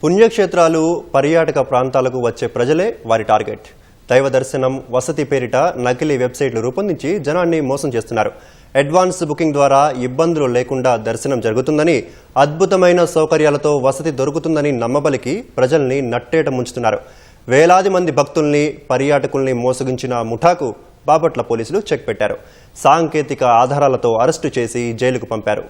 పుణ్యక్షేత్రాలు పర్యాటక ప్రాంతాలకు వచ్చే ప్రజలే వారి టార్గెట్. దైవ దర్శనం, వసతి పేరిట నకిలీ వెబ్సైట్లు రూపొందించి జనాన్ని మోసం చేస్తున్నారు. అడ్వాన్స్ బుకింగ్ ద్వారా ఇబ్బందులు లేకుండా దర్శనం జరుగుతుందని, అద్భుతమైన సౌకర్యాలతో వసతి దొరుకుతుందని నమ్మబలికి ప్రజల్ని నట్టేట ముంచుతున్నారు. వేలాది మంది భక్తుల్ని, పర్యాటకుల్ని మోసగించిన ముఠాకు బాపట్ల పోలీసులు చెక్ పెట్టారు. సాంకేతిక ఆధారాలతో అరెస్టు చేసి జైలుకు పంపారు.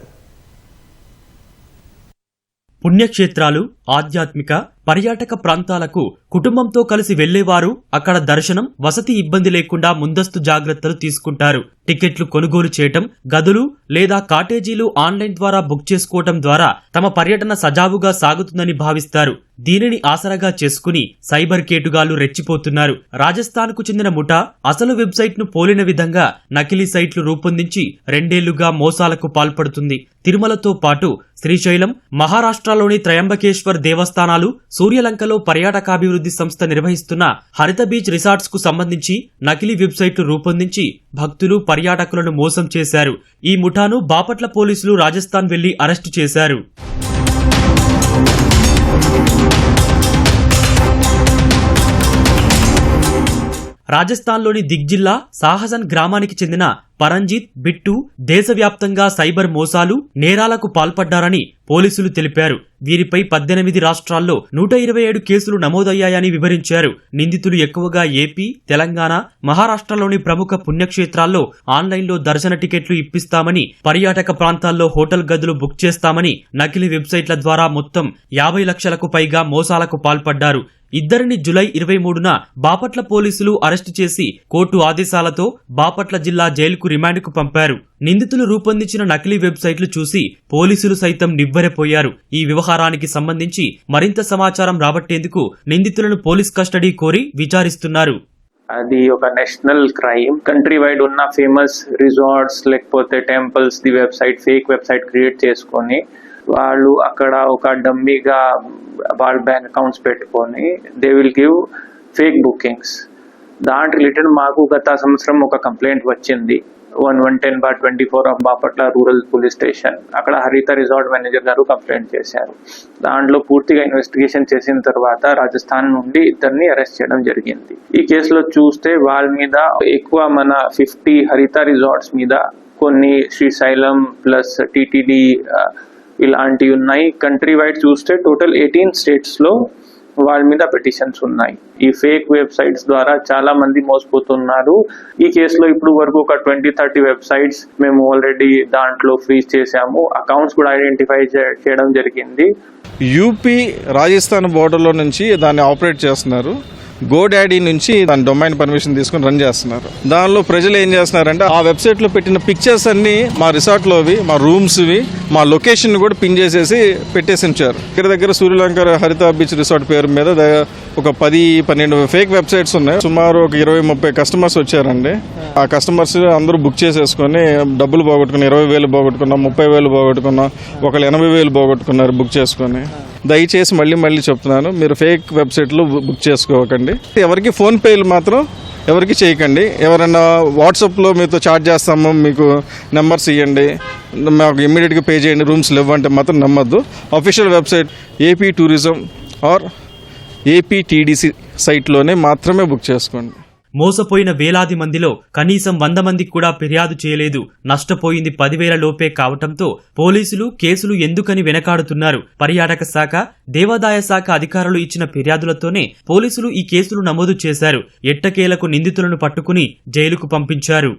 పుణ్యక్షేత్రాలు, ఆధ్యాత్మిక, పర్యాటక ప్రాంతాలకు కుటుంబంతో కలిసి వెళ్లేవారు అక్కడ దర్శనం, వసతి ఇబ్బంది లేకుండా ముందస్తు జాగ్రత్తలు తీసుకుంటారు. టికెట్లు కొనుగోలు చేయటం, గదులు లేదా కాటేజీలు ఆన్లైన్ ద్వారా బుక్ చేసుకోవటం ద్వారా తమ పర్యటన సజావుగా సాగుతుందని భావిస్తారు. దీనిని ఆసరాగా చేసుకుని సైబర్ కేటుగాళ్లు రెచ్చిపోతున్నారు. రాజస్థాన్కు చెందిన ముఠా అసలు వెబ్సైట్ ను పోలిన విధంగా నకిలీ సైట్లు రూపొందించి 2 ఏళ్లుగా మోసాలకు పాల్పడుతుంది. తిరుమలతో పాటు శ్రీశైలం, మహారాష్ట్రలోని త్రయంబకేశ్వర్ దేవస్థానాలు, సూర్యలంకలో పర్యాటకాభివృద్ధి సంస్థ నిర్వహిస్తున్న హరిత బీచ్ రిసార్ట్స్ కు సంబంధించి నకిలీ వెబ్సైట్లు రూపొందించి భక్తులు, పర్యాటకులను మోసం చేశారు. ఈ ముఠాను బాపట్ల పోలీసులు రాజస్థాన్ వెళ్లి అరెస్టు చేశారు. రాజస్థాన్లోని దిగ్ జిల్లా సాహసన్ గ్రామానికి చెందిన పరంజిత్, బిట్టు దేశవ్యాప్తంగా సైబర్ మోసాలు, నేరాలకు పాల్పడ్డారని పోలీసులు తెలిపారు. వీరిపై 18 రాష్ట్రాల్లో 127 కేసులు నమోదయ్యాయని వివరించారు. నిందితులు ఎక్కువగా ఏపీ, తెలంగాణ, మహారాష్ట్రలోని ప్రముఖ పుణ్యక్షేత్రాల్లో ఆన్లైన్లో దర్శన టికెట్లు ఇప్పిస్తామని, పర్యాటక ప్రాంతాల్లో హోటల్ గదులు బుక్ చేస్తామని నకిలీ వెబ్సైట్ల ద్వారా మొత్తం 50 లక్షలకు పైగా మోసాలకు పాల్పడ్డారు. ఇద్దరిని జులై 23న బాపట్ల పోలీసులు అరెస్టు చేసి కోర్టు ఆదేశాలతో బాపట్ల జిల్లా జైలుకు రిమాండ్కు పంపారు. నిందితులు రూపొందించిన నకిలీ వెబ్సైట్లు చూసి పోలీసులు సైతం నివ్వెరపోయారు. ఈ వ్యవహారానికి సంబంధించి మరింత సమాచారం రాబట్టేందుకు నిందితులను పోలీస్ కస్టడీ కోరి విచారిస్తున్నారు. అది ఒక నేషనల్ క్రైమ్. కంట్రీ వైడ్ ఉన్న ఫేమస్ రిసార్ట్స్ లేకపోతే temples the website, fake website create చేసుకొని వాళ్ళు అక్కడ ఒక డమ్మీగా వాళ్ళ బ్యాంక్ అకౌంట్స్ పెట్టుకొని they will give fake bookings. దాని రిలేటెడ్ మాకు గత సంవత్సరం ఒక కంప్లైంట్ వచ్చింది 1110/24 of Bapatla rural police station. అక్కడ హరిత రిసార్ట్ మేనేజర్ గారు కంప్లైంట్ చేశారు. దాంట్లో పూర్తిగా ఇన్వెస్టిగేషన్ చేసిన తర్వాత రాజస్థాన్ నుండి ఇద్దరిని అరెస్ట్ చేయడం జరిగింది. ఈ కేసులో చూస్తే వాళ్ళ మీద ఎక్కువ మన 50 హరిత రిసార్ట్స్ మీద, కొన్ని శ్రీశైలం ప్లస్ టీటీడీ ఇలాంటివి ఉన్నాయి. కంట్రీ వైడ్ చూస్తే టోటల్ 18 స్టేట్స్ లో వాళ్ళ మీద పిటిషన్స్ ఉన్నాయి. ఈ ఫేక్ వెబ్సైట్స్ ద్వారా చాలా మంది మోసపోతున్నారు. ఈ కేసులో ఇప్పుడు వరకు ఒక 20-30 వెబ్సైట్స్ మేము ఆల్రెడీ దాంట్లో ఫ్రీజ్ చేశాము. అకౌంట్స్ కూడా ఐడెంటిఫై చేయడం జరిగింది. యూపీ రాజస్థాన్ బోర్డర్లో నుంచి దాన్ని ఆపరేట్ చేస్తున్నారు. గోడాడీ నుంచి దాని డొమైన్ పర్మిషన్ తీసుకుని రన్ చేస్తున్నారు. దానిలో ప్రజలు ఏం చేస్తున్నారంటే ఆ వెబ్సైట్ లో పెట్టిన పిక్చర్స్ అన్ని మా రిసార్ట్ లోవి, మా రూమ్స్ వి, మా లొకేషన్ కూడా పిన్ చేసేసి పెట్టేసి ఉంచారు. దగ్గర సూర్యలంక హరిత బీచ్ రిసార్ట్ పేరు మీద ఒక 10-12 ఫేక్ వెబ్సైట్స్ ఉన్నాయి. సుమారు ఒక 20-30 కస్టమర్స్ వచ్చారండి. ఆ కస్టమర్స్ అందరూ బుక్ చేసేసుకుని డబ్బులు పోగొట్టుకుని 20,000 పోగొట్టుకున్నాం, 30,000 పోగొట్టుకున్నాం, ఒకళ్ళు 80,000 పోగొట్టుకున్నారు బుక్ చేసుకుని. దయచేసి మళ్ళీ చెప్తున్నాను, మీరు ఫేక్ వెబ్సైట్లు బుక్ చేసుకోకండి. ఎవరికి ఫోన్ పేలు మాత్రం ఎవరికి చేయకండి. ఎవరైనా వాట్సాప్లో మీతో చాట్ చేస్తాము, మీకు నెంబర్స్ ఇవ్వండి, మాకు ఇమ్మీడియట్గా పే చేయండి, రూమ్స్ లేవంటే మాత్రం నమ్మద్దు. Official website AP tourism or APTDC సైట్లోనే మాత్రమే బుక్ చేసుకోండి. మోసపోయిన వేలాది మందిలో కనీసం 100 మందికి కూడా ఫిర్యాదు చేయలేదు. నష్టపోయింది 10,000 లోపే కావటంతో పోలీసులు కేసులు ఎందుకని వెనకాడుతున్నారు. పర్యాటక శాఖ, దేవాదాయ శాఖ అధికారులు ఇచ్చిన ఫిర్యాదులతోనే పోలీసులు ఈ కేసులు నమోదు చేశారు. ఎట్టకేలకు నిందితులను పట్టుకుని జైలుకు పంపించారు.